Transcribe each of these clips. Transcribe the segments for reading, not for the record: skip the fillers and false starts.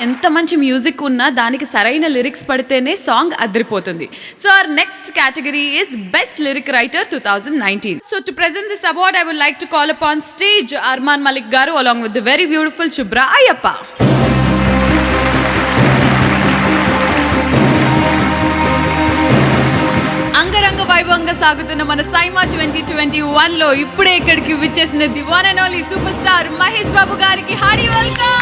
ఎంత మంచి మ్యూజిక్ ఉన్నా దానికి సరైన లిరిక్స్ పడితేనే సాంగ్ అదిరిపోతుంది. So our next category is best lyric writer 2019. So to present this award I would like to call upon stage Armaan Malik garu along with the very beautiful Shubhra Ayyappa. అంగరంగ వైభవంగా సాగుతున్న మన సైమా 2021 లో ఇప్పుడే ఇక్కడికి విచ్చేసిన the one and only super star Mahesh Babu గారికి hearty welcome.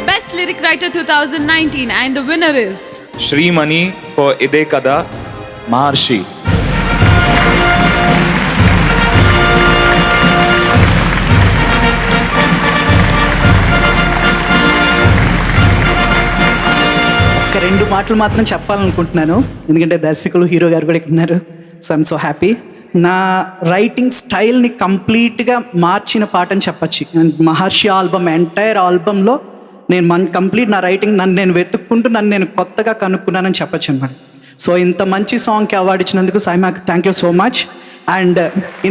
Best Lyric Writer 2019 and the winner is Shri Mani for Ide Kada Maharshi. ఒక రెండు మాటలు మాత్రం చెప్పాలనుకుంటున్నాను, ఎందుకంటే దర్శకులు హీరో గారు కూడా ఇక్కడ ఉన్నారు. So I'm so happy. నా రైటింగ్ స్టైల్ని కంప్లీట్గా మార్చిన పాట అని చెప్పచ్చు. మహర్షి ఆల్బమ్ ఎంటైర్ ఆల్బంలో నేను కంప్లీట్ నా రైటింగ్ నేను వెతుక్కుంటూ నేను కొత్తగా కనుక్కున్నానని చెప్పచ్చు అనమాట. సో ఇంత మంచి సాంగ్కి అవార్డు ఇచ్చినందుకు సైమాకి thank you so much. And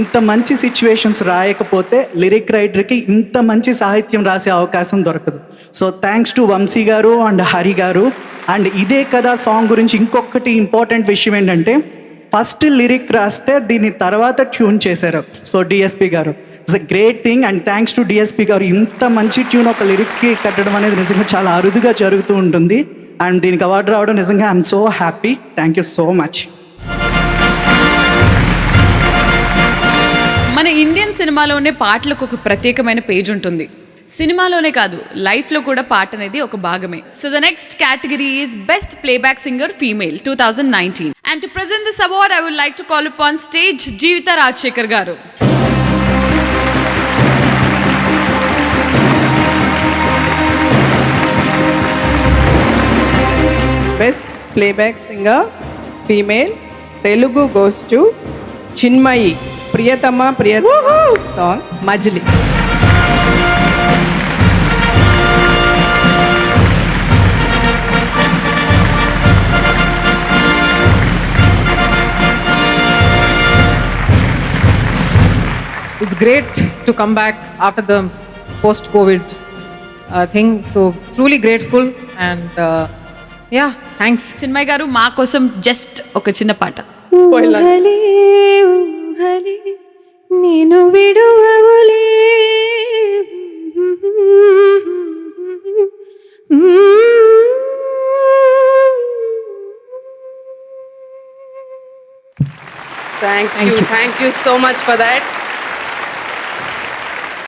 ఇంత మంచి సిచ్యువేషన్స్ రాయకపోతే లిరిక్ రైటర్కి ఇంత మంచి సాహిత్యం రాసే అవకాశం దొరకదు. సో థ్యాంక్స్ టు వంశీ గారు అండ్ హరి గారు. అండ్ ఇదే కదా సాంగ్ గురించి ఇంకొకటి ఇంపార్టెంట్ విషయం ఏంటంటే, ఫస్ట్ లిరిక్ రాస్తే దీని తర్వాత ట్యూన్ చేశారు. సో డిఎస్పి గారు it's a great thing. And thanks to DSP గారు. ఇంత మంచి ట్యూన్ ఒక లిరిక్కి కట్టడం అనేది నిజంగా చాలా అరుదుగా జరుగుతూ ఉంటుంది. అండ్ దీనికి అవార్డు రావడం నిజంగా I'm so happy. Thank you so much. మన ఇండియన్ సినిమాలోనే పాటలకు ఒక ప్రత్యేకమైన పేజ్ ఉంటుంది. సినిమాలోనే కాదు, లైఫ్లో కూడా పాట అనేది ఒక భాగమే. So the next category is best playback singer female 2019. And to present this award I would like to call upon stage Jeevitha Rajasekhar garu. Best playback singer female Telugu goes to Chinmayi Priyathama song Majili. It's great to come back after the post-COVID thing. So truly grateful and yeah, thanks. Chinmay గారు మా కోసం just ఒక చిన్న పాట. నేను విడువలే Thank you so much for that.